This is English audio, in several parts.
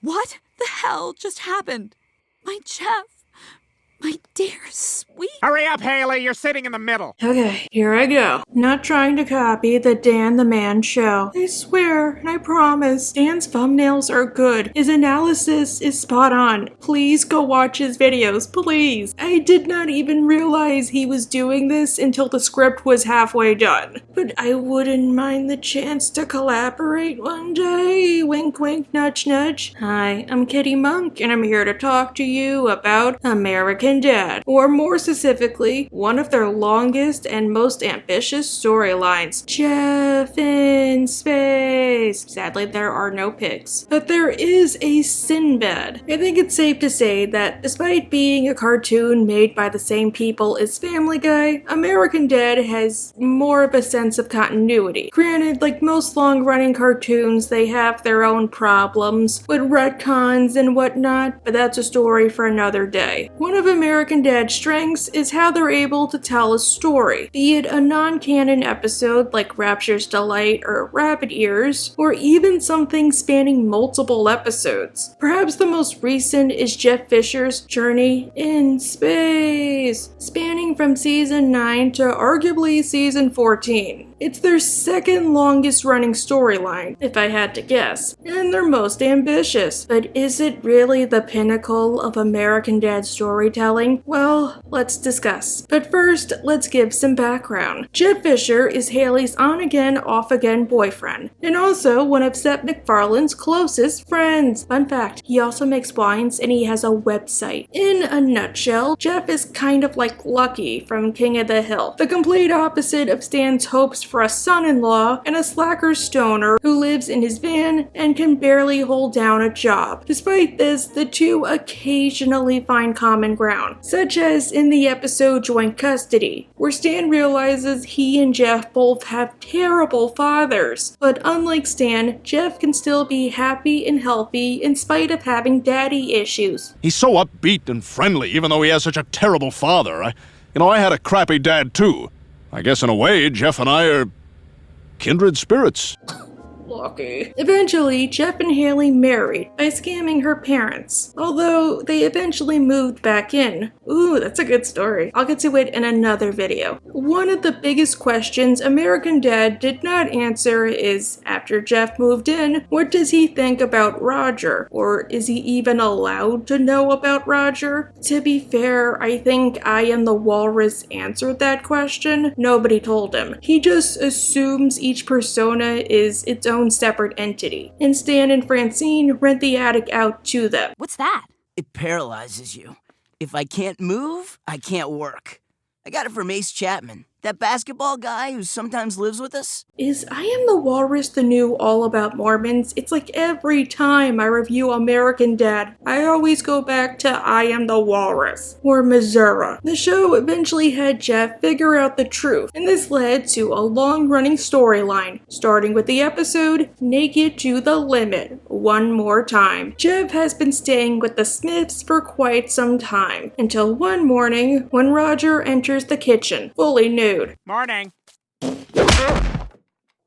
What the hell just happened? My Jeff. My dear sweet. Hurry up, Haley. You're sitting in the middle. Okay, here I go. Not trying to copy the Dan the Man show. I swear, and I promise, Dan's thumbnails are good. His analysis is spot on. Please go watch his videos, please. I did not even realize he was doing this until the script was halfway done. But I wouldn't mind the chance to collaborate one day. Wink, wink, nudge, nudge. Hi, I'm Kitty Monk, and I'm here to talk to you about American Dad, or more specifically, one of their longest and most ambitious storylines, Jeff in Space. Sadly, there are no pics, but there is a Sinbad. I think it's safe to say that despite being a cartoon made by the same people as Family Guy, American Dad has more of a sense of continuity. Granted, like most long-running cartoons, they have their own problems with retcons and whatnot, but that's a story for another day. One of American Dad's strengths is how they're able to tell a story, be it a non-canon episode like Rapture's Delight or Rabbit Ears, or even something spanning multiple episodes. Perhaps the most recent is Jeff Fisher's Journey in Space, spanning from season 9 to arguably season 14. It's their second longest running storyline, if I had to guess, and their most ambitious. But is it really the pinnacle of American Dad storytelling? Well, let's discuss. But first, let's give some background. Jeff Fischer is Haley's on-again, off-again boyfriend, and also one of Seth MacFarlane's closest friends. Fun fact, he also makes wines and he has a website. In a nutshell, Jeff is kind of like Lucky from King of the Hill, the complete opposite of Stan's hopes for a son-in-law and a slacker stoner who lives in his van and can barely hold down a job. Despite this, the two occasionally find common ground, such as in the episode Joint Custody, where Stan realizes he and Jeff both have terrible fathers. But unlike Stan, Jeff can still be happy and healthy in spite of having daddy issues. He's so upbeat and friendly, even though he has such a terrible father. I had a crappy dad too. I guess in a way, Jeff and I are kindred spirits. Lucky. Eventually, Jeff and Haley married by scamming her parents, although they eventually moved back in. Ooh, that's a good story. I'll get to it in another video. One of the biggest questions American Dad did not answer is, after Jeff moved in, what does he think about Roger? Or is he even allowed to know about Roger? To be fair, I think I Am the Walrus answered that question. Nobody told him. He just assumes each persona is its own separate entity, and Stan and Francine rent the attic out to them. What's that? It paralyzes you. If I can't move, I can't work. I got it from Ace Chapman, that basketball guy who sometimes lives with us. Is I Am the Walrus the new All About Mormons? It's like every time I review American Dad, I always go back to I Am the Walrus, or Missouri. The show eventually had Jeff figure out the truth, and this led to a long-running storyline, starting with the episode Naked to the Limit. One more time. Jeff has been staying with the Smiths for quite some time, until one morning when Roger enters the kitchen, fully nude. Morning.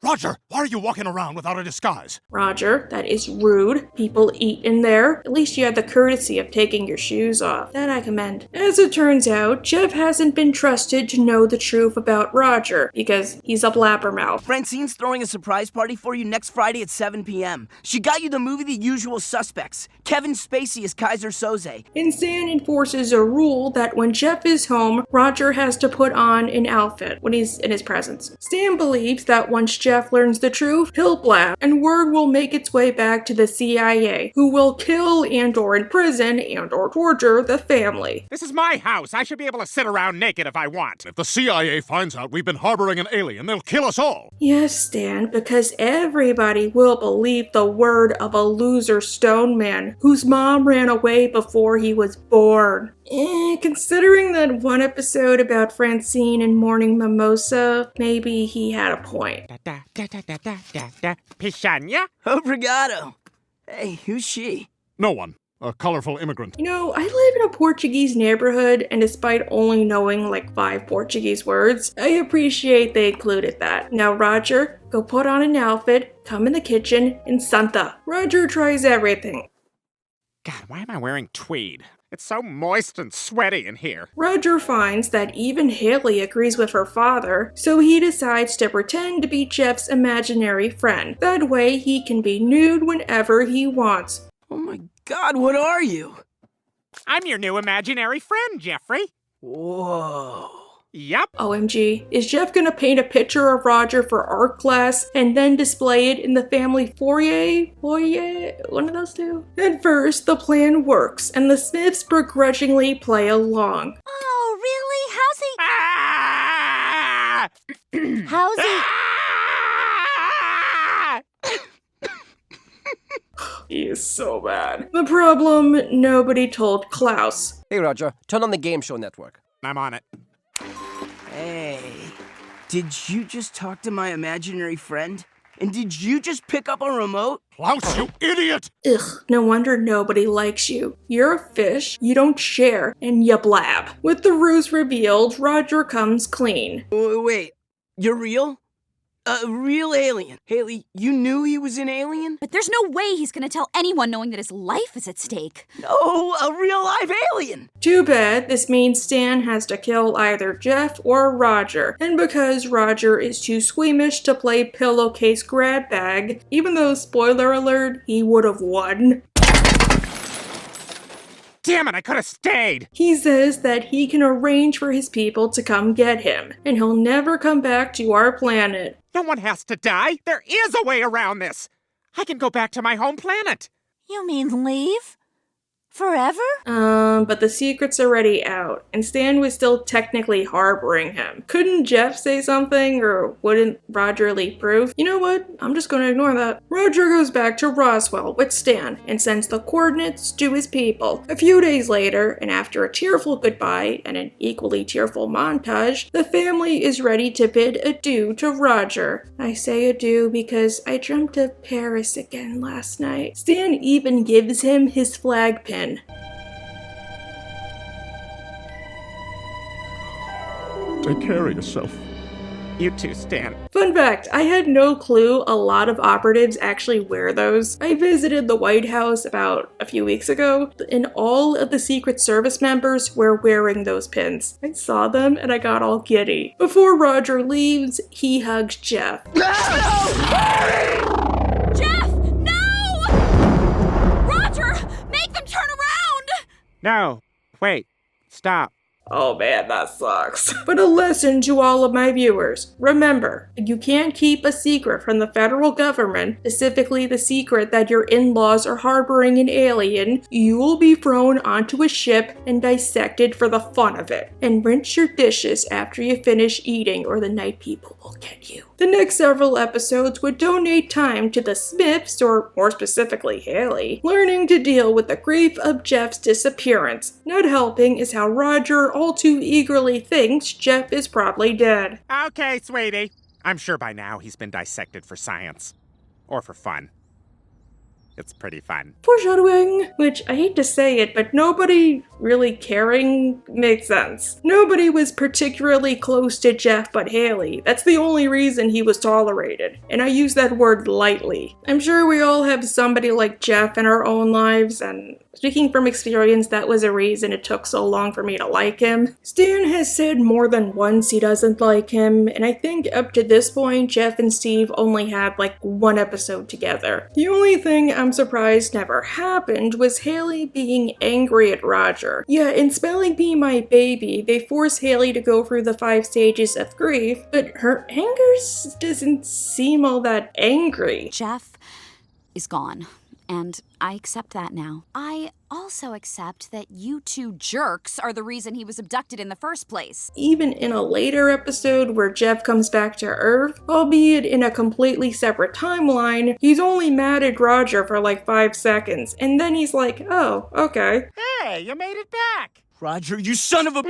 Roger, why are you walking around without a disguise? Roger, that is rude. People eat in there. At least you have the courtesy of taking your shoes off. That I commend. As it turns out, Jeff hasn't been trusted to know the truth about Roger, because he's a blabbermouth. Francine's throwing a surprise party for you next Friday at 7 p.m. She got you the movie The Usual Suspects. Kevin Spacey is Kaiser Soze. And Stan enforces a rule that when Jeff is home, Roger has to put on an outfit when he's in his presence. Stan believes that once Jeff learns the truth, he'll blab, and word will make its way back to the CIA, who will kill and/or imprison and/or torture the family. This is my house. I should be able to sit around naked if I want. If the CIA finds out we've been harboring an alien, they'll kill us all. Yes, Stan, because everybody will believe the word of a loser stone man whose mom ran away before he was born. Considering that one episode about Francine and Morning Mimosa, maybe he had a point. Pichanya? Obrigado. Hey, who's she? No one. A colorful immigrant. You know, I live in a Portuguese neighborhood, and despite only knowing like 5 Portuguese words, I appreciate they included that. Now, Roger, go put on an outfit, come in the kitchen, and Santa. Roger tries everything. God, why am I wearing tweed? It's so moist and sweaty in here. Roger finds that even Haley agrees with her father, so he decides to pretend to be Jeff's imaginary friend. That way he can be nude whenever he wants. Oh my god, what are you? I'm your new imaginary friend, Jeffrey. Whoa. Yup. OMG, is Jeff gonna paint a picture of Roger for art class and then display it in the family foyer? One of those two? At first, the plan works, and the Smiths begrudgingly play along. Oh, really? Ah! How's he? Ah! He is so bad. The problem, nobody told Klaus. Hey Roger, turn on the game show network. I'm on it. Hey, did you just talk to my imaginary friend? And did you just pick up a remote? Klaus, you idiot! Ugh, no wonder nobody likes you. You're a fish, you don't share, and you blab. With the ruse revealed, Roger comes clean. Wait, you're real? A real alien. Haley, you knew he was an alien? But there's no way he's gonna tell anyone knowing that his life is at stake. No, a real live alien! Too bad, this means Stan has to kill either Jeff or Roger, and because Roger is too squeamish to play pillowcase grab bag, even though, spoiler alert, he would have won. Damn it, I could have stayed. He says that he can arrange for his people to come get him, and he'll never come back to our planet. No one has to die. There is a way around this. I can go back to my home planet. You mean leave? Forever? But the secret's already out, and Stan was still technically harboring him. Couldn't Jeff say something, or wouldn't Roger leave proof? You know what? I'm just gonna ignore that. Roger goes back to Roswell with Stan, and sends the coordinates to his people. A few days later, and after a tearful goodbye and an equally tearful montage, the family is ready to bid adieu to Roger. I say adieu because I dreamt of Paris again last night. Stan even gives him his flag pin. Take care of yourself. You too, Stan. Fun fact, I had no clue a lot of operatives actually wear those. I visited the White House about a few weeks ago, and all of the Secret Service members were wearing those pins. I saw them and I got all giddy. Before Roger leaves, he hugs Jeff. Jeff, no! Roger, make them turn around! No, wait, stop. Oh man, that sucks. But a lesson to all of my viewers. Remember, you can't keep a secret from the federal government, specifically the secret that your in-laws are harboring an alien. You will be thrown onto a ship and dissected for the fun of it. And rinse your dishes after you finish eating or the night people will get you. The next several episodes would donate time to the Smiths, or more specifically Haley, learning to deal with the grief of Jeff's disappearance. Not helping is how Roger all too eagerly thinks Jeff is probably dead. Okay, sweetie. I'm sure by now he's been dissected for science. Or for fun. It's pretty fun. Foreshadowing, which I hate to say it, but nobody really caring makes sense. Nobody was particularly close to Jeff but Haley. That's the only reason he was tolerated. And I use that word lightly. I'm sure we all have somebody like Jeff in our own lives, and speaking from experience, that was a reason it took so long for me to like him. Stan has said more than once he doesn't like him, and I think up to this point, Jeff and Steve only had like one episode together. The only thing I'm surprised never happened was Haley being angry at Roger. Yeah, in Spelling Bee My Baby, they force Haley to go through the 5 stages of grief, but her anger doesn't seem all that angry. Jeff is gone, and I accept that now. I also accept that you two jerks are the reason he was abducted in the first place. Even in a later episode where Jeff comes back to Earth, albeit in a completely separate timeline, he's only mad at Roger for like 5 seconds, and then he's like, oh, okay. Hey, you made it back. Roger, you son of a...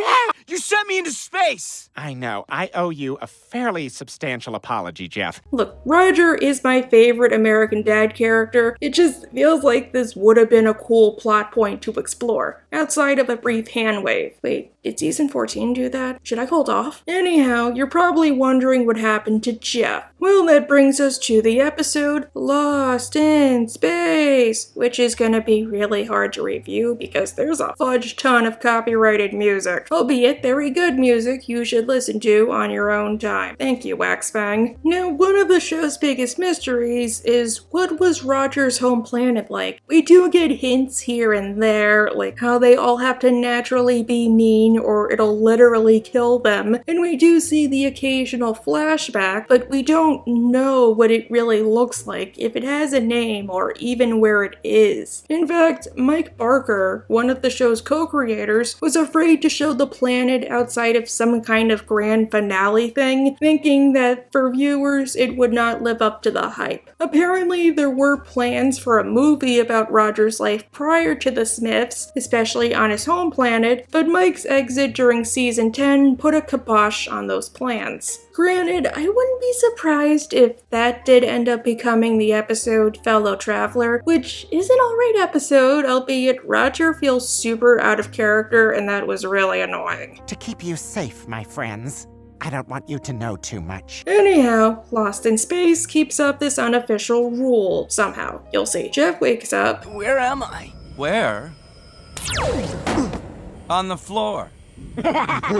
You sent me into space! I know. I owe you a fairly substantial apology, Jeff. Look, Roger is my favorite American Dad character. It just feels like this would have been a cool plot point to explore, outside of a brief hand wave. Wait, did season 14 do that? Should I hold off? Anyhow, you're probably wondering what happened to Jeff. Well, that brings us to the episode Lost in Space, which is gonna be really hard to review because there's a fudge ton of copyrighted music, albeit very good music you should listen to on your own time. Thank you, Waxfang. Now, one of the show's biggest mysteries is what was Roger's home planet like? We do get hints here and there, like how they all have to naturally be mean or it'll literally kill them, and we do see the occasional flashback, but we don't know what it really looks like, if it has a name, or even where it is. In fact, Mike Barker, one of the show's co-creators, was afraid to show the planet outside of some kind of grand finale thing, thinking that for viewers it would not live up to the hype. Apparently, there were plans for a movie about Roger's life prior to the Smiths, especially on his home planet, but Mike's exit during season 10 put a kibosh on those plans. Granted, I wouldn't be surprised if that did end up becoming the episode Fellow Traveler, which is an alright episode, albeit Roger feels super out of character and that was really annoying. To keep you safe, my friends, I don't want you to know too much. Anyhow, Lost in Space keeps up this unofficial rule somehow. You'll see. Jeff wakes up. Where am I? Where? On the floor.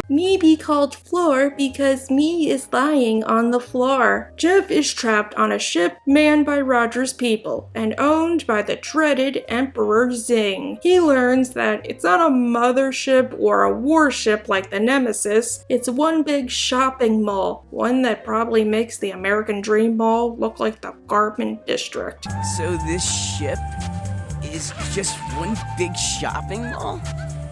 Me be called floor because me is lying on the floor. Jeff is trapped on a ship manned by Roger's people and owned by the dreaded Emperor Zing. He learns that it's not a mothership or a warship like the Nemesis, it's one big shopping mall, one that probably makes the American Dream Mall look like the Garment District. So this ship is just one big shopping mall?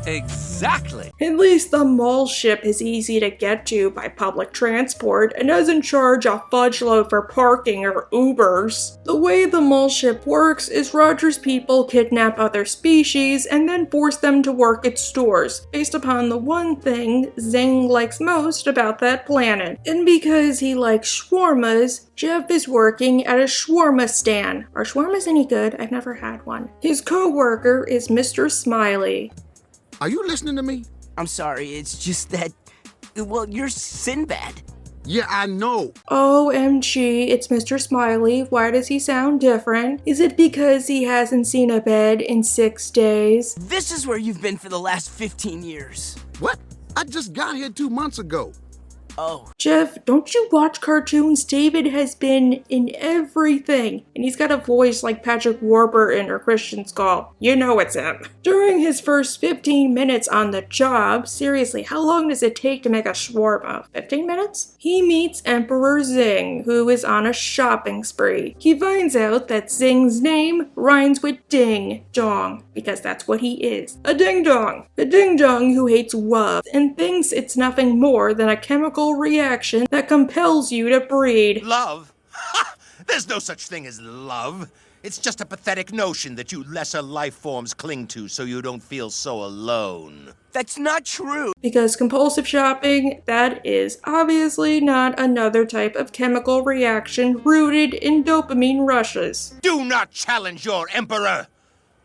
Exactly. At least the mall ship is easy to get to by public transport and doesn't charge a fudge load for parking or Ubers. The way the mall ship works is Roger's people kidnap other species and then force them to work at stores, based upon the one thing Zing likes most about that planet. And because he likes shawarmas, Jeff is working at a shawarma stand. Are shawarmas any good? I've never had one. His co-worker is Mr. Smiley. Are you listening to me? I'm sorry, it's just that, well, you're Sinbad. Yeah, I know. OMG, it's Mr. Smiley. Why does he sound different? Is it because he hasn't seen a bed in 6 days? This is where you've been for the last 15 years. What? I just got here 2 months ago. Oh. Jeff, don't you watch cartoons? David has been in everything, and he's got a voice like Patrick Warburton or Christian Skull. You know it's him. During his first 15 minutes on the job, seriously, how long does it take to make a shawarma? 15 minutes? He meets Emperor Zing, who is on a shopping spree. He finds out that Zing's name rhymes with ding dong, because that's what he is. A ding dong. A ding dong who hates love and thinks it's nothing more than a chemical reaction that compels you to breed. Love? Ha! There's no such thing as love. It's just a pathetic notion that you lesser life forms cling to so you don't feel so alone. That's not true. Because compulsive shopping, that is obviously not another type of chemical reaction rooted in dopamine rushes. Do not challenge your emperor!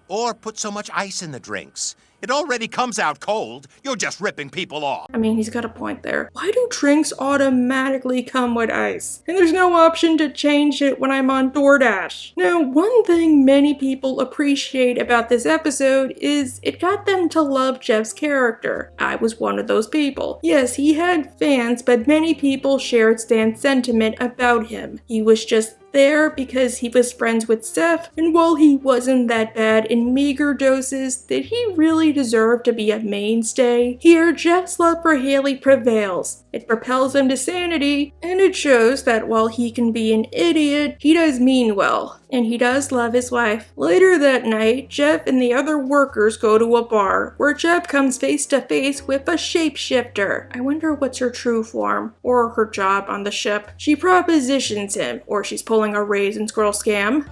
Or put so much ice in the drinks. It already comes out cold. You're just ripping people off. I mean, he's got a point there. Why do drinks automatically come with ice? And there's no option to change it when I'm on DoorDash. Now, one thing many people appreciate about this episode is it got them to love Jeff's character. I was one of those people. Yes, he had fans, but many people shared Stan's sentiment about him. He was just there because he was friends with Steph, and while he wasn't that bad in meager doses, did he really deserve to be a mainstay? Here, Jeff's love for Haley prevails. It propels him to sanity, and it shows that while he can be an idiot, he does mean well, and he does love his wife. Later that night, Jeff and the other workers go to a bar, where Jeff comes face to face with a shapeshifter. I wonder what's her true form, or her job on the ship. She propositions him, or she's pulling a Raisins Girl scam.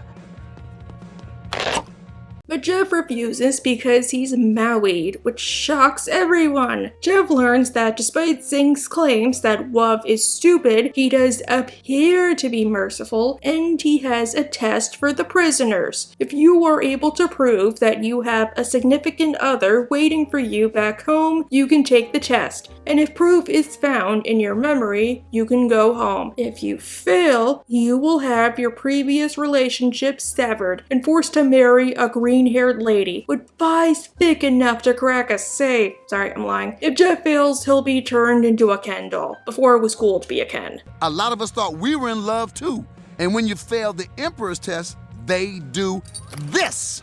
But Jeff refuses because he's Maoied, which shocks everyone. Jeff learns that despite Zing's claims that Wuv is stupid, he does appear to be merciful, and he has a test for the prisoners. If you are able to prove that you have a significant other waiting for you back home, you can take the test. And if proof is found in your memory, you can go home. If you fail, you will have your previous relationship severed and forced to marry a green-haired lady with thighs thick enough to crack a safe. Sorry, I'm lying. If Jeff fails, he'll be turned into a Ken doll. Before it was cool to be a Ken. A lot of us thought we were in love too. And when you fail the Emperor's test, they do this.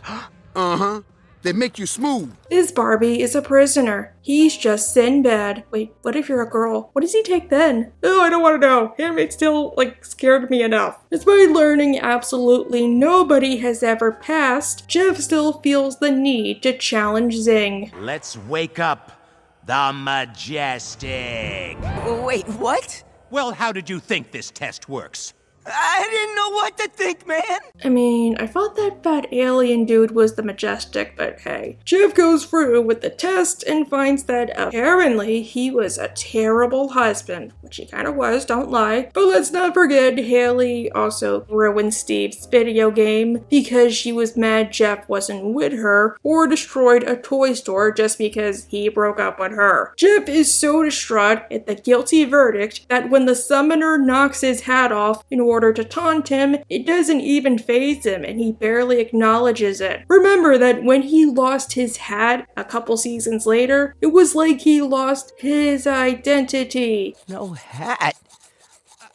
They make you smooth. This Barbie is a prisoner. He's just Sinbad. Wait, what if you're a girl? What does he take then? Oh, I don't want to know. Handmaid still, scared me enough. Despite learning absolutely nobody has ever passed, Jeff still feels the need to challenge Zing. Let's wake up the Majestic. Wait, what? Well, how did you think this test works? I didn't know what to think, man. I mean, I thought that fat alien dude was the Majestic, but hey. Jeff goes through with the test and finds that apparently he was a terrible husband, which he kind of was, don't lie. But let's not forget Haley also ruined Steve's video game because she was mad Jeff wasn't with her, or destroyed a toy store just because he broke up with her. Jeff is so distraught at the guilty verdict that when the summoner knocks his hat off in order to taunt him, it doesn't even faze him and he barely acknowledges it. Remember that when he lost his hat a couple seasons later, it was like he lost his identity. No hat?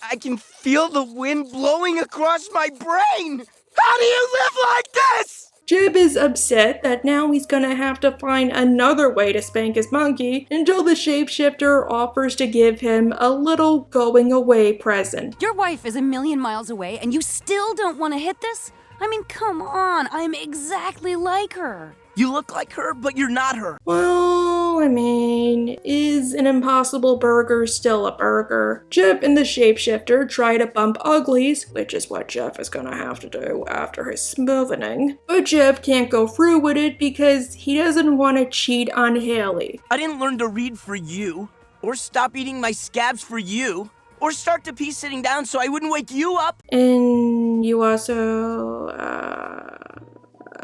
I can feel the wind blowing across my brain! How do you live like this? Jib is upset that now he's gonna have to find another way to spank his monkey until the shapeshifter offers to give him a little going away present. Your wife is a million miles away and you still don't want to hit this? I mean, come on, I'm exactly like her. You look like her, but you're not her. Well, I mean, is an impossible burger still a burger? Jeff and the shapeshifter try to bump uglies, which is what Jeff is gonna have to do after his smoothing. But Jeff can't go through with it because he doesn't want to cheat on Haley. I didn't learn to read for you, or stop eating my scabs for you, or start to pee sitting down so I wouldn't wake you up. And you also,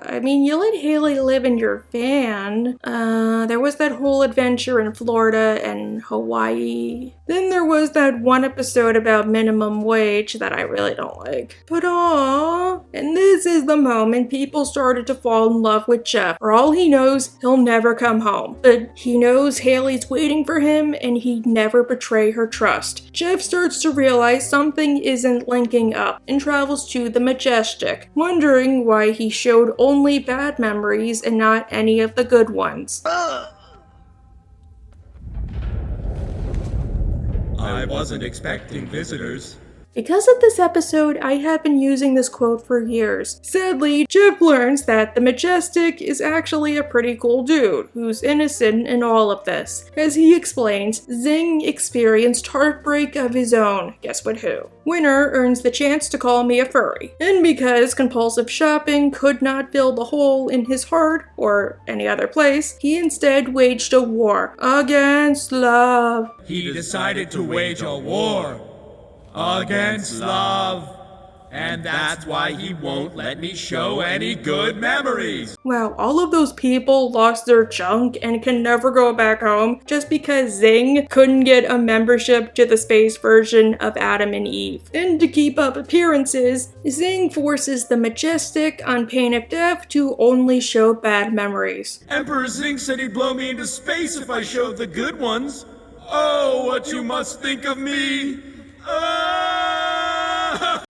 I mean, you let Haley live in your van. There was that whole adventure in Florida and Hawaii. Then there was that one episode about minimum wage that I really don't like. But aww. And this is the moment people started to fall in love with Jeff. For all he knows, he'll never come home. But he knows Haley's waiting for him and he'd never betray her trust. Jeff starts to realize something isn't linking up and travels to the Majestic, wondering why he showed only bad memories and not any of the good ones. I wasn't expecting visitors. Because of this episode, I have been using this quote for years. Sadly, Jeff learns that the Majestic is actually a pretty cool dude who's innocent in all of this. As he explains, Zing experienced heartbreak of his own. Guess what who? Winner earns the chance to call me a furry. And because compulsive shopping could not fill the hole in his heart or any other place, he instead waged a war against love. He decided to wage a war against love, and that's why he won't let me show any good memories. Wow, all of those people lost their junk and can never go back home just because Zing couldn't get a membership to the space version of Adam and Eve. And to keep up appearances, Zing forces the Majestic on pain of death to only show bad memories. Emperor Zing said he'd blow me into space if I showed the good ones. Oh, what you must think of me!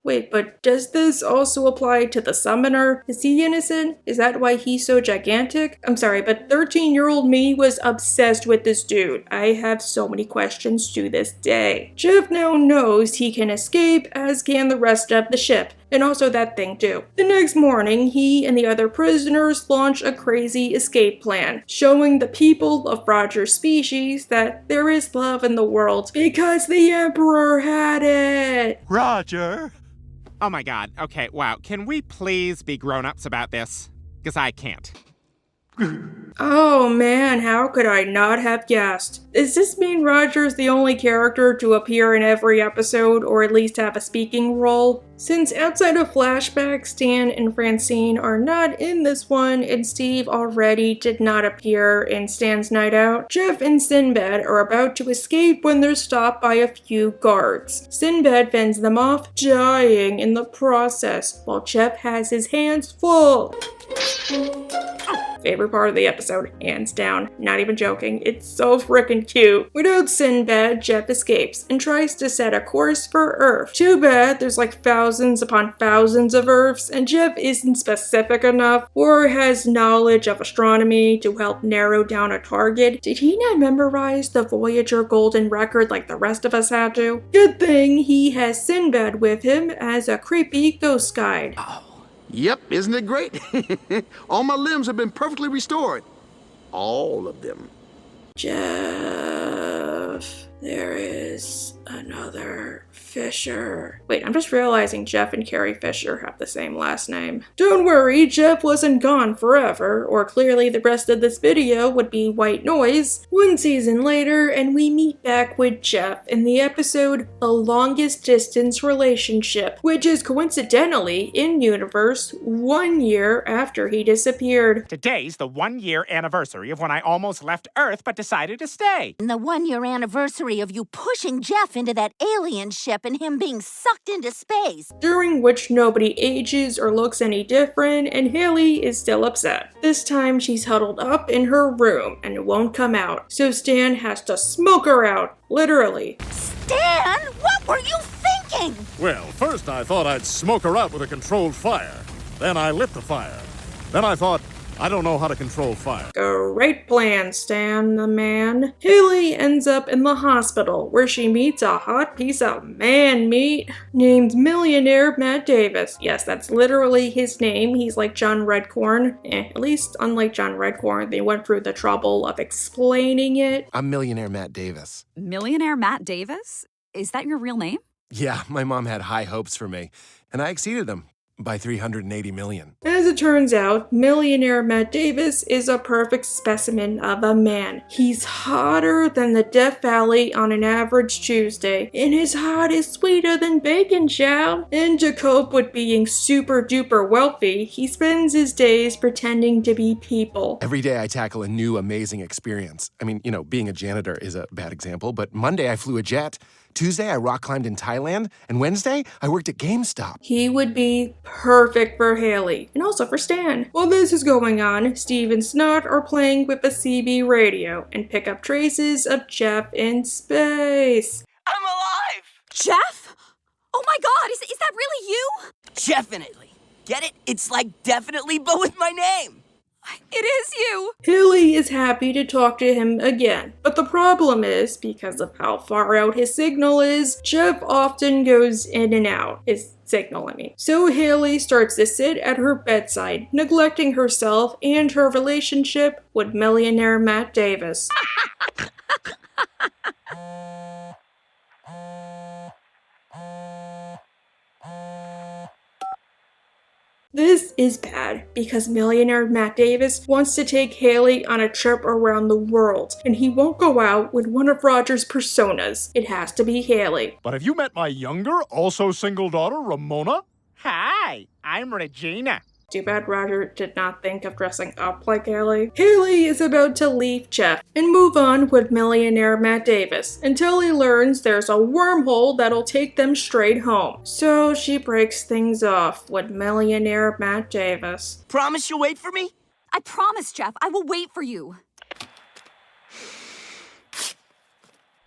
Wait, but does this also apply to the summoner? Is he innocent? Is that why he's so gigantic? I'm sorry, but 13-year-old me was obsessed with this dude. I have so many questions to this day. Jeff now knows he can escape, as can the rest of the ship. And also that thing too. The next morning, he and the other prisoners launch a crazy escape plan, showing the people of Roger's species that there is love in the world because the Emperor had it. Roger? Oh my god, okay, wow. Can we please be grown-ups about this? because I can't. Oh man, how could I not have guessed? Does this mean Roger's the only character to appear in every episode, or at least have a speaking role? Since outside of flashbacks, Stan and Francine are not in this one, and Steve already did not appear in Stan's Night Out, Jeff and Sinbad are about to escape when they're stopped by a few guards. Sinbad fends them off, dying in the process, while Jeff has his hands full. Favorite part of the episode, hands down. Not even joking, it's so freaking cute. Without Sinbad, Jeff escapes and tries to set a course for Earth. Too bad there's like thousands upon thousands of Earths, and Jeff isn't specific enough or has knowledge of astronomy to help narrow down a target. Did he not memorize the Voyager Golden Record like the rest of us had to? Good thing he has Sinbad with him as a creepy ghost guide. Yep, isn't it great? All my limbs have been perfectly restored. All of them. Jeff, there is another Fischer. Wait, I'm just realizing Jeff and Carrie Fisher have the same last name. Don't worry, Jeff wasn't gone forever, or clearly the rest of this video would be white noise. One season later, and we meet back with Jeff in the episode The Longest Distance Relationship, which is coincidentally, in-universe, 1 year after he disappeared. Today's the 1-year anniversary of when I almost left Earth but decided to stay. The 1-year anniversary of you pushing Jeff into that alien ship and him being sucked into space. During which nobody ages or looks any different, and Haley is still upset. This time she's huddled up in her room and won't come out, so Stan has to smoke her out, literally. Stan, what were you thinking? Well, first I thought I'd smoke her out with a controlled fire. Then I lit the fire. Then I thought, I don't know how to control fire. Great plan, Stan the man. Haley ends up in the hospital where she meets a hot piece of man meat named Millionaire Matt Davis. Yes, that's literally his name. He's like John Redcorn. At least unlike John Redcorn, they went through the trouble of explaining it. I'm Millionaire Matt Davis. Millionaire Matt Davis? Is that your real name? Yeah, my mom had high hopes for me, and I exceeded them by 380 million. As it turns out, Millionaire Matt Davis is a perfect specimen of a man. He's hotter than the Death Valley on an average Tuesday, and his hot is sweeter than bacon, child. And to cope with being super duper wealthy, he spends his days pretending to be people. Every day I tackle a new amazing experience. I mean, being a janitor is a bad example, but Monday I flew a jet. Tuesday, I rock climbed in Thailand, and Wednesday, I worked at GameStop. He would be perfect for Haley, and also for Stan. While this is going on, Steve and Snot are playing with the CB radio and pick up traces of Jeff in space. I'm alive! Jeff? Oh my god, is that really you? Definitely. Get it? It's like definitely, but with my name. It is you! Haley is happy to talk to him again, but the problem is, because of how far out his signal is, Jeff often goes in and out. His signal, I mean. So Haley starts to sit at her bedside, neglecting herself and her relationship with Millionaire Matt Davis. This is bad, because Millionaire Matt Davis wants to take Haley on a trip around the world, and he won't go out with one of Roger's personas. It has to be Haley. But have you met my younger, also single daughter, Ramona? Hi, I'm Regina. Too bad Roger did not think of dressing up like Haley. Haley is about to leave Jeff and move on with Millionaire Matt Davis until he learns there's a wormhole that'll take them straight home. So she breaks things off with Millionaire Matt Davis. Promise you'll wait for me? I promise, Jeff. I will wait for you.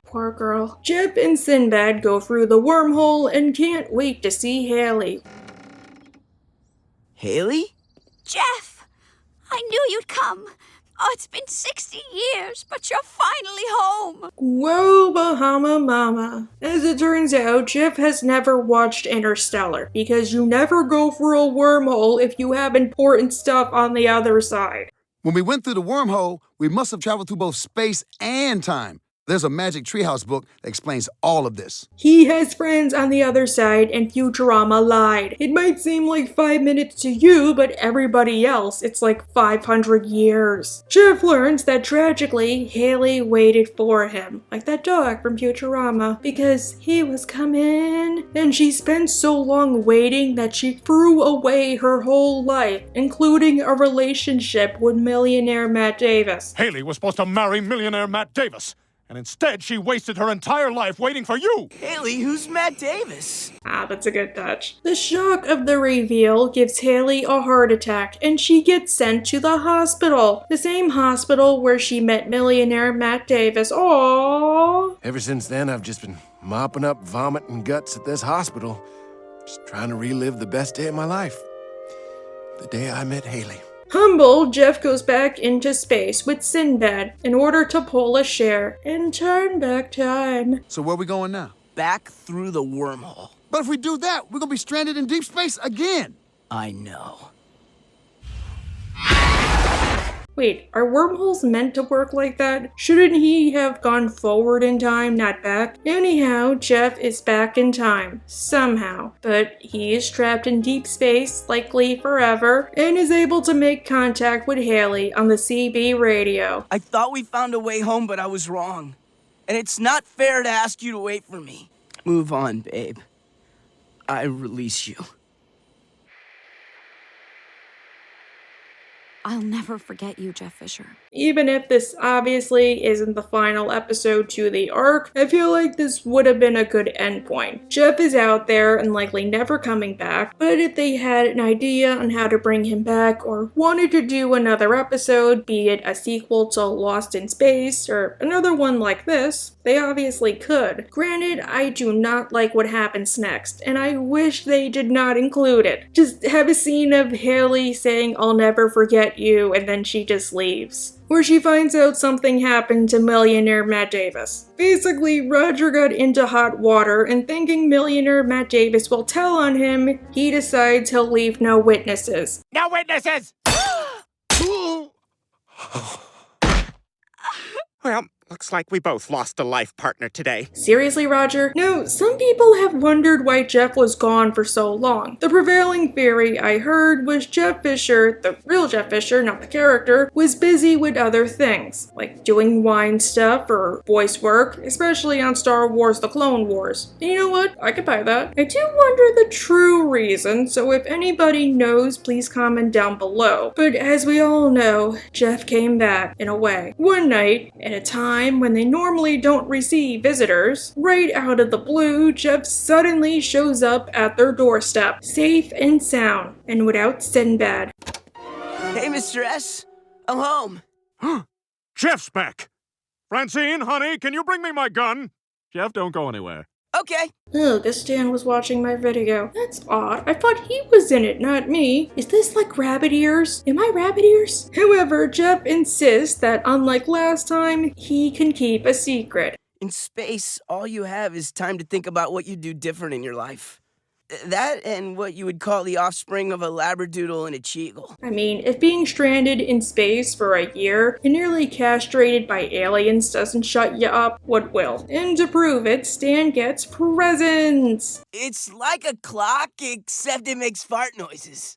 Poor girl. Jeff and Sinbad go through the wormhole and can't wait to see Haley. Haley? Jeff! I knew you'd come. Oh, it's been 60 years, but you're finally home. Whoa, Bahama Mama. As it turns out, Jeff has never watched Interstellar, because you never go through a wormhole if you have important stuff on the other side. When we went through the wormhole, we must have traveled through both space and time. There's a magic treehouse book that explains all of this. He has friends on the other side, and Futurama lied. It might seem like 5 minutes to you, but everybody else, it's like 500 years. Jeff learns that tragically, Haley waited for him, like that dog from Futurama, because he was coming. And she spent so long waiting that she threw away her whole life, including a relationship with millionaire Matt Davis. Haley was supposed to marry millionaire Matt Davis, and instead she wasted her entire life waiting for you! Haley, who's Matt Davis? Ah, that's a good touch. The shock of the reveal gives Haley a heart attack, and she gets sent to the hospital. The same hospital where she met millionaire Matt Davis. Aww. Ever since then, I've just been mopping up vomit and guts at this hospital, just trying to relive the best day of my life. The day I met Haley. Humbled, Jeff goes back into space with Sinbad in order to pull a share and turn back time. So where we going now? Back through the wormhole. But if we do that, we're gonna be stranded in deep space again. I know. Wait, are wormholes meant to work like that? Shouldn't he have gone forward in time, not back? Anyhow, Jeff is back in time. Somehow. But he is trapped in deep space, likely forever, and is able to make contact with Haley on the CB radio. I thought we found a way home, but I was wrong. And it's not fair to ask you to wait for me. Move on, babe. I release you. I'll never forget you, Jeff Fischer. Even if this obviously isn't the final episode to the arc, I feel like this would have been a good endpoint. Jeff is out there and likely never coming back, but if they had an idea on how to bring him back or wanted to do another episode, be it a sequel to Lost in Space or another one like this, they obviously could. Granted, I do not like what happens next, and I wish they did not include it. Just have a scene of Haley saying, "I'll never forget you," and then she just leaves. Where she finds out something happened to millionaire Matt Davis. Basically, Roger got into hot water, and thinking millionaire Matt Davis will tell on him, he decides he'll leave no witnesses. No witnesses! Well, looks like we both lost a life partner today. Seriously, Roger? No, some people have wondered why Jeff was gone for so long. The prevailing theory I heard was Jeff Fischer, the real Jeff Fischer, not the character, was busy with other things, like doing wine stuff or voice work, especially on Star Wars The Clone Wars. And you know what? I could buy that. I do wonder the true reason, so if anybody knows, please comment down below. But as we all know, Jeff came back, in a way. One night, at a time when they normally don't receive visitors, right out of the blue, Jeff suddenly shows up at their doorstep, safe and sound, and without Sinbad. Hey, Mr. S. I'm home. Jeff's back! Francine, honey, can you bring me my gun? Jeff, don't go anywhere. Okay. Oh, this Dan was watching my video. That's odd. I thought he was in it, not me. Is this like rabbit ears? Am I rabbit ears? However, Jeff insists that unlike last time, he can keep a secret. In space, all you have is time to think about what you do different in your life. That and what you would call the offspring of a labradoodle and a cheagle. I mean, if being stranded in space for a year and nearly castrated by aliens doesn't shut you up, what will? And to prove it, Stan gets presents! It's like a clock, except it makes fart noises.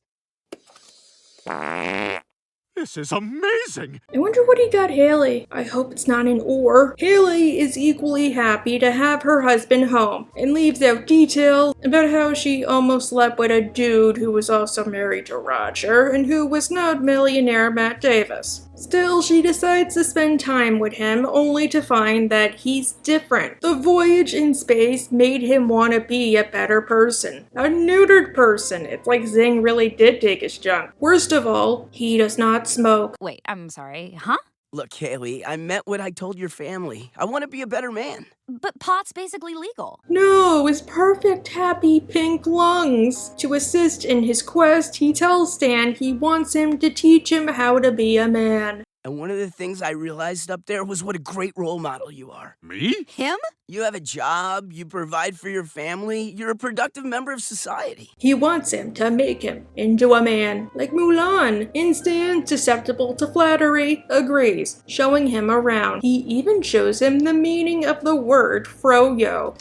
This is amazing! I wonder what he got Haley. I hope it's not an or. Haley is equally happy to have her husband home and leaves out details about how she almost slept with a dude who was also married to Roger and who was not millionaire Matt Davis. Still, she decides to spend time with him only to find that he's different. The voyage in space made him want to be a better person. A neutered person. It's like Zing really did take his junk. Worst of all, he does not smoke. Wait, I'm sorry, huh? Look, Haley, I meant what I told your family. I want to be a better man. But pot's basically legal. No, his perfect happy pink lungs. To assist in his quest, he tells Stan he wants him to teach him how to be a man. And one of the things I realized up there was what a great role model you are. Me? Him? You have a job, you provide for your family, you're a productive member of society. He wants him to make him into a man, like Mulan. Instant, susceptible to flattery, agrees, showing him around. He even shows him the meaning of the word froyo.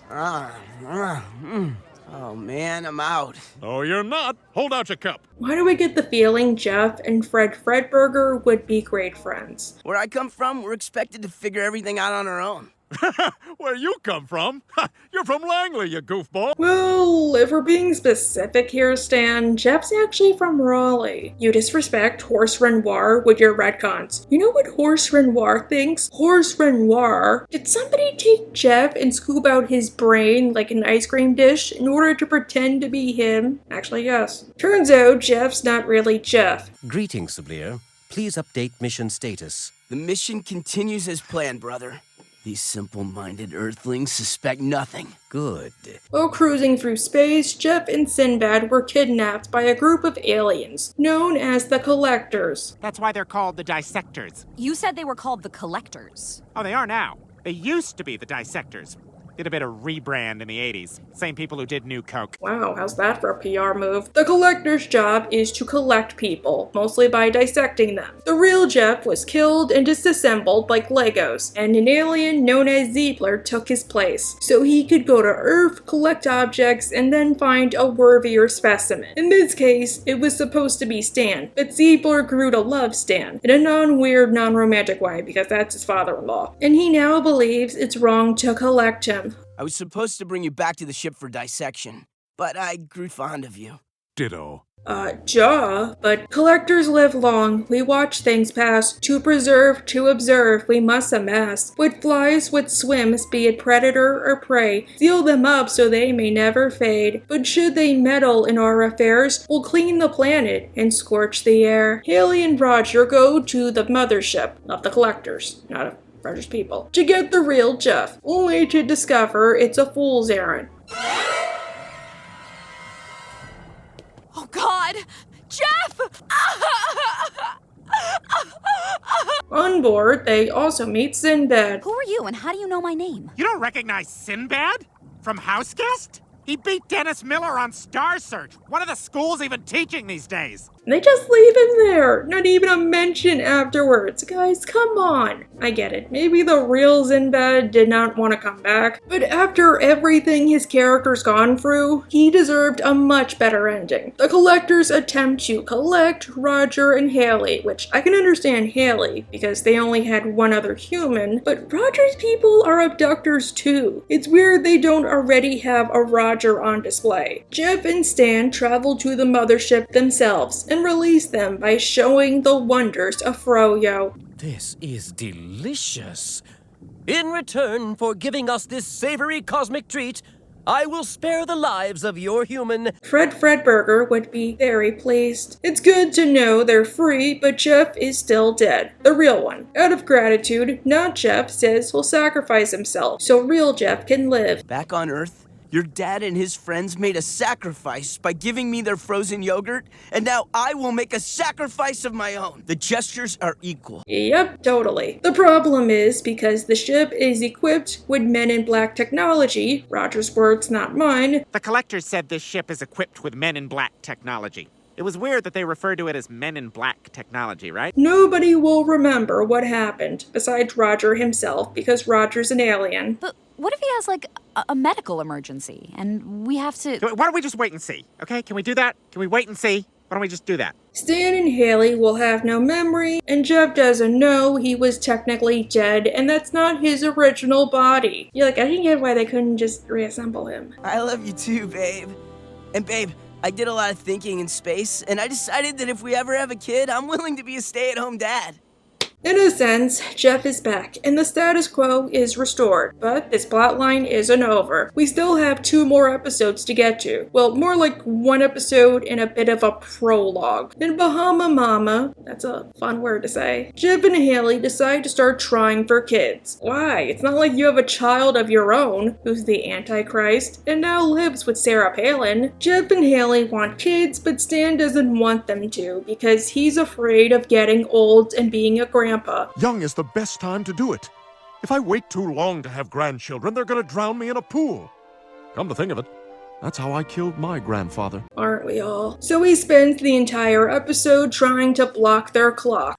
Oh man, I'm out. Oh, you're not. Hold out your cup. Why do I get the feeling Jeff and Fred Fredberger would be great friends? Where I come from, we're expected to figure everything out on our own. Where you come from? You're from Langley, you goofball. Well, if we're being specific here, Stan, Jeff's actually from Raleigh. You disrespect Horse Renoir with your retcons. You know what Horse Renoir thinks? Horse Renoir? Did somebody take Jeff and scoop out his brain like an ice cream dish in order to pretend to be him? Actually, yes. Turns out Jeff's not really Jeff. Greetings, Sublier. Please update mission status. The mission continues as planned, brother. These simple-minded Earthlings suspect nothing. Good. While cruising through space, Jeff and Sinbad were kidnapped by a group of aliens, known as the Collectors. That's why they're called the Dissectors. You said they were called the Collectors. Oh, they are now. They used to be the Dissectors. Did a bit of rebrand in the 80s. Same people who did New Coke. Wow, how's that for a PR move? The Collector's job is to collect people, mostly by dissecting them. The real Jeff was killed and disassembled like Legos, and an alien known as Ziebler took his place, so he could go to Earth, collect objects, and then find a worthier specimen. In this case, it was supposed to be Stan, but Ziebler grew to love Stan, in a non-weird, non-romantic way, because that's his father-in-law. And he now believes it's wrong to collect him. I was supposed to bring you back to the ship for dissection, but I grew fond of you. Ditto. But collectors live long. We watch things pass. To preserve, to observe, we must amass. What flies, what swims, be it predator or prey, seal them up so they may never fade. But should they meddle in our affairs, we'll clean the planet and scorch the air. Haley and Roger go to the mothership of the collectors, not of Roger's people, to get the real Jeff, only to discover it's a fool's errand. Oh God! Jeff! On board, they also meet Sinbad. Who are you and how do you know my name? You don't recognize Sinbad? From Houseguest? He beat Dennis Miller on Star Search, one of the schools even teaching these days. They just leave him there, not even a mention afterwards. Guys, come on. I get it, maybe the real Sinbad did not want to come back, but after everything his character's gone through, he deserved a much better ending. The Collectors attempt to collect Roger and Haley, which I can understand Haley, because they only had one other human, but Roger's people are abductors too. It's weird they don't already have a Roger on display. Jeff and Stan travel to the mothership themselves, and release them by showing the wonders of froyo. This is delicious. In return for giving us this savory cosmic treat, I will spare the lives of your human. Fred Fredberger would be very pleased. It's good to know they're free, but Jeff is still dead. The real one. Out of gratitude, not Jeff says he'll sacrifice himself so real Jeff can live. Back on Earth, your dad and his friends made a sacrifice by giving me their frozen yogurt, and now I will make a sacrifice of my own. The gestures are equal. Yep, totally. The problem is, because the ship is equipped with Men in Black technology, Roger's words, not mine. The Collectors said this ship is equipped with Men in Black technology. It was weird that they referred to it as Men in Black technology, right? Nobody will remember what happened, besides Roger himself, because Roger's an alien. But what if he has, like, a medical emergency, and we have to... Why don't we just wait and see, okay? Can we do that? Can we wait and see? Why don't we just do that? Stan and Haley will have no memory, and Jeff doesn't know he was technically dead, and that's not his original body. You're like, I didn't get why they couldn't just reassemble him. I love you too, babe. And babe, I did a lot of thinking in space, and I decided that if we ever have a kid, I'm willing to be a stay-at-home dad. In a sense, Jeff is back, and the status quo is restored, but this plotline isn't over. We still have 2 more episodes to get to. Well, more like 1 episode and a bit of a prologue. In Bahama Mama, that's a fun word to say, Jeff and Haley decide to start trying for kids. Why? It's not like you have a child of your own, who's the Antichrist, and now lives with Sarah Palin. Jeff and Haley want kids, but Stan doesn't want them to, because he's afraid of getting old and being a grandpa grandpa. Young is the best time to do it. If I wait too long to have grandchildren, they're gonna drown me in a pool. Come to think of it, that's how I killed my grandfather. Aren't we all? So he spends the entire episode trying to block their clock.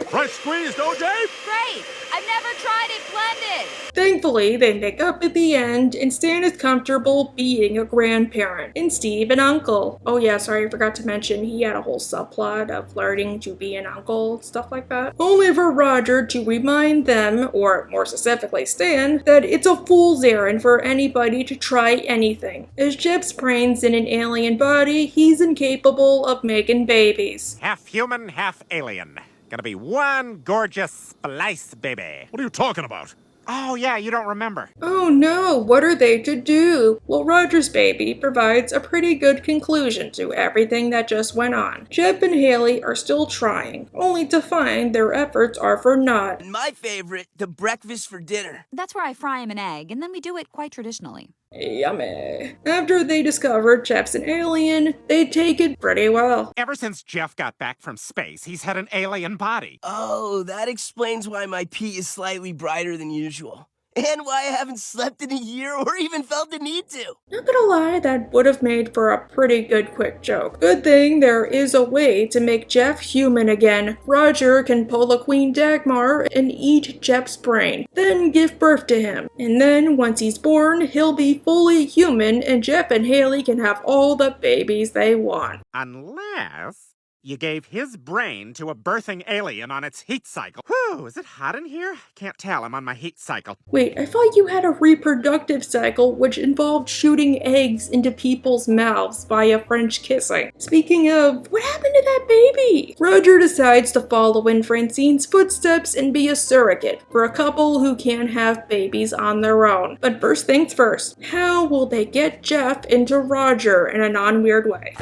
Fresh squeezed, OJ? Great! I've never tried it blended! Thankfully, they make up at the end, and Stan is comfortable being a grandparent, and Steve an uncle. Oh yeah, sorry, I forgot to mention, he had a whole subplot of learning to be an uncle, stuff like that. Only for Roger to remind them, or more specifically Stan, that it's a fool's errand for anybody to try anything. As Jeff's brain's in an alien body, he's incapable of making babies. Half human, half alien. Gonna be one gorgeous splice baby. What are you talking about? Oh yeah, you don't remember. Oh no, what are they to do? Well, Roger's baby provides a pretty good conclusion to everything that just went on. Jeff and Haley are still trying, only to find their efforts are for naught. And my favorite, the breakfast for dinner. That's where I fry him an egg, and then we do it quite traditionally. Yummy. After they discover Jeff's an alien, they take it pretty well. Ever since Jeff got back from space, he's had an alien body. Oh, that explains why my pee is slightly brighter than usual. And why I haven't slept in a year or even felt the need to. Not gonna lie, that would have made for a pretty good quick joke. Good thing there is a way to make Jeff human again. Roger can pull a Queen Dagmar and eat Jeff's brain, then give birth to him. And then, once he's born, he'll be fully human and Jeff and Haley can have all the babies they want. Unless you gave his brain to a birthing alien on its heat cycle. Whew, is it hot in here? Can't tell, I'm on my heat cycle. Wait, I thought you had a reproductive cycle which involved shooting eggs into people's mouths via French kissing. Speaking of, what happened to that baby? Roger decides to follow in Francine's footsteps and be a surrogate for a couple who can't have babies on their own. But first things first, how will they get Jeff into Roger in a non-weird way?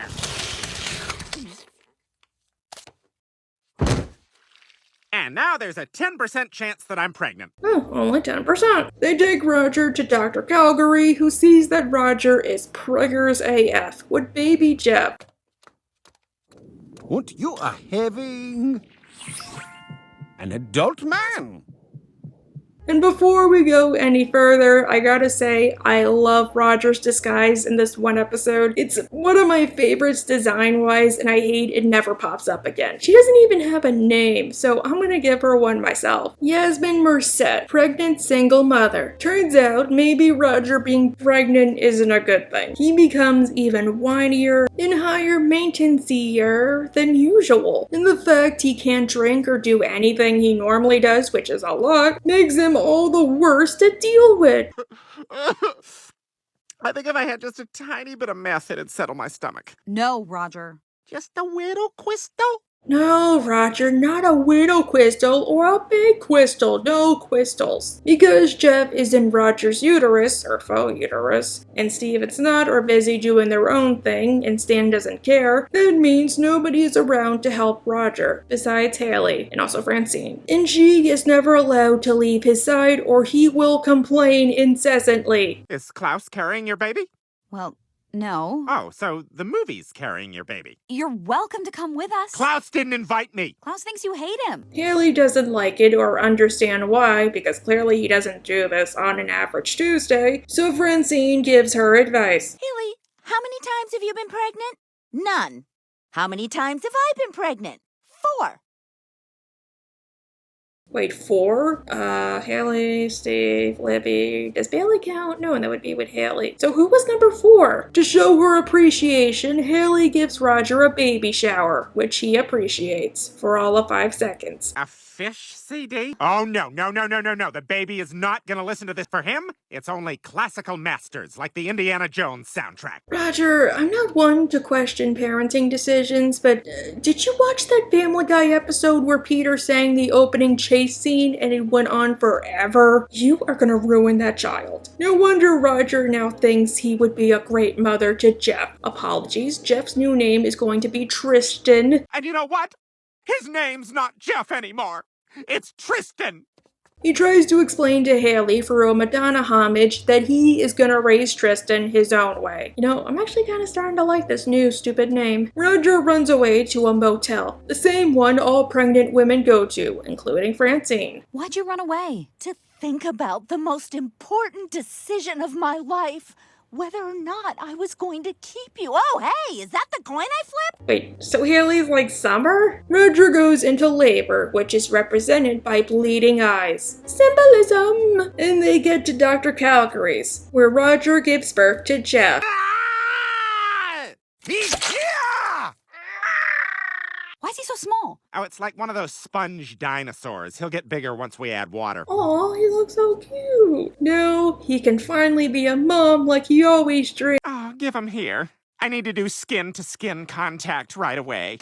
And now there's a 10% chance that I'm pregnant. Oh, only 10%. They take Roger to Dr. Calgary, who sees that Roger is preggers AF with baby Jeff. What you are having? An adult man. And before we go any further, I gotta say, I love Roger's disguise in this one episode. It's one of my favorites design-wise, and I hate it never pops up again. She doesn't even have a name, so I'm gonna give her one myself. Yasmin Merced, pregnant single mother. Turns out, maybe Roger being pregnant isn't a good thing. He becomes even whinier and higher maintenance-ier than usual. And the fact he can't drink or do anything he normally does, which is a lot, makes him all the worse to deal with. I think if I had just a tiny bit of meth, it'd settle my stomach. No, Roger. Just a little crystal? No, Roger, not a widow crystal or a big crystal, no crystals. Because Jeff is in Roger's uterus, or faux uterus, and Steven's not or busy doing their own thing, and Stan doesn't care, that means nobody is around to help Roger, besides Haley, and also Francine. And she is never allowed to leave his side or he will complain incessantly. Is Klaus carrying your baby? Well, no. Oh, so the movie's carrying your baby. You're welcome to come with us. Klaus didn't invite me. Klaus thinks you hate him. Haley doesn't like it or understand why, because clearly he doesn't do this on an average Tuesday, so Francine gives her advice. Haley, how many times have you been pregnant? None. How many times have I been pregnant? 4. Wait, 4? Haley, Steve, Libby. Does Bailey count? No, and that would be with Haley. So who was number 4? To show her appreciation, Haley gives Roger a baby shower, which he appreciates, for all of 5 seconds. A fish CD? Oh, no. The baby is not gonna listen to this. For him, it's only classical masters, like the Indiana Jones soundtrack. Roger, I'm not one to question parenting decisions, but did you watch that Family Guy episode where Peter sang the opening chase scene and it went on forever? You are gonna ruin that child. No wonder Roger now thinks he would be a great mother to Jeff. Apologies, Jeff's new name is going to be Tristan. And you know what? His name's not Jeff anymore. It's Tristan. He tries to explain to Haley for a Madonna homage that he is gonna raise Tristan his own way. You know, I'm actually kind of starting to like this new stupid name. Roger runs away to a motel, the same one all pregnant women go to, including Francine. Why'd you run away? To think about the most important decision of my life. Whether or not I was going to keep you. Oh, hey, is that the coin I flipped? Wait, so Haley's like Summer? Roger goes into labor, which is represented by bleeding eyes. Symbolism! And they get to Dr. Calgary's, where Roger gives birth to Jeff. He's here! Why is he so small? Oh, it's like one of those sponge dinosaurs. He'll get bigger once we add water. Aw, he looks so cute. Now he can finally be a mom like he always dreamed. Oh, give him here. I need to do skin-to-skin contact right away.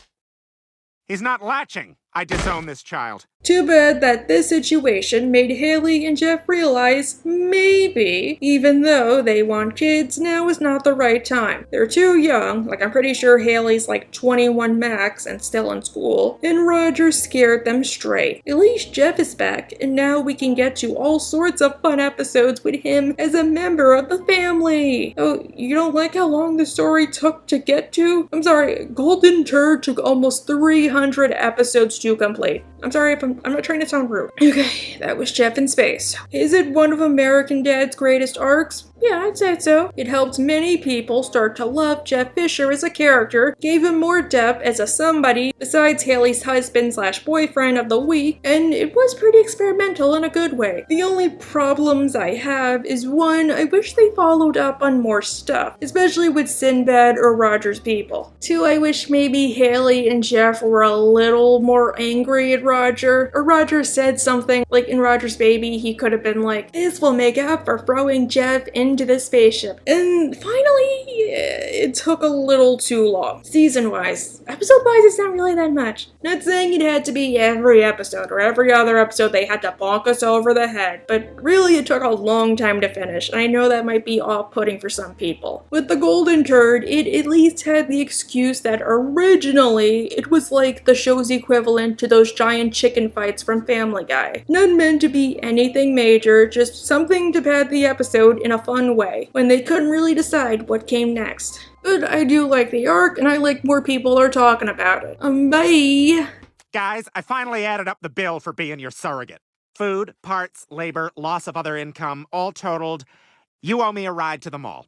He's not latching. I disown this child. Too bad that this situation made Haley and Jeff realize maybe, even though they want kids, now is not the right time. They're too young, like I'm pretty sure Haley's like 21 max and still in school, and Roger scared them straight. At least Jeff is back, and now we can get to all sorts of fun episodes with him as a member of the family. Oh, you don't like how long the story took to get to? I'm sorry, Golden Turd took almost 300 episodes to complete. I'm sorry if I'm not trying to sound rude. Okay, that was Jeff in space. Is it one of American Dad's greatest arcs? Yeah, I'd say so. It helped many people start to love Jeff Fischer as a character, gave him more depth as a somebody besides Haley's husband/boyfriend of the week, and it was pretty experimental in a good way. The only problems I have is one, I wish they followed up on more stuff, especially with Sinbad or Roger's people. Two, I wish maybe Haley and Jeff were a little more angry at Roger, or Roger said something, like in Roger's Baby, he could have been like, this will make up for throwing Jeff into the spaceship. And finally, it took a little too long. Season-wise. Episode-wise, it's not really that much. Not saying it had to be every episode, or every other episode they had to bonk us over the head, but really it took a long time to finish, and I know that might be off-putting for some people. With the Golden Turd, it at least had the excuse that originally it was like the show's equivalent to those giant chicken fights from Family Guy. Not meant to be anything major, just something to pad the episode in a fun way, when they couldn't really decide what came next. But I do like the arc, and I like more people are talking about it. Bye! Guys, I finally added up the bill for being your surrogate. Food, parts, labor, loss of other income, all totaled. You owe me a ride to the mall.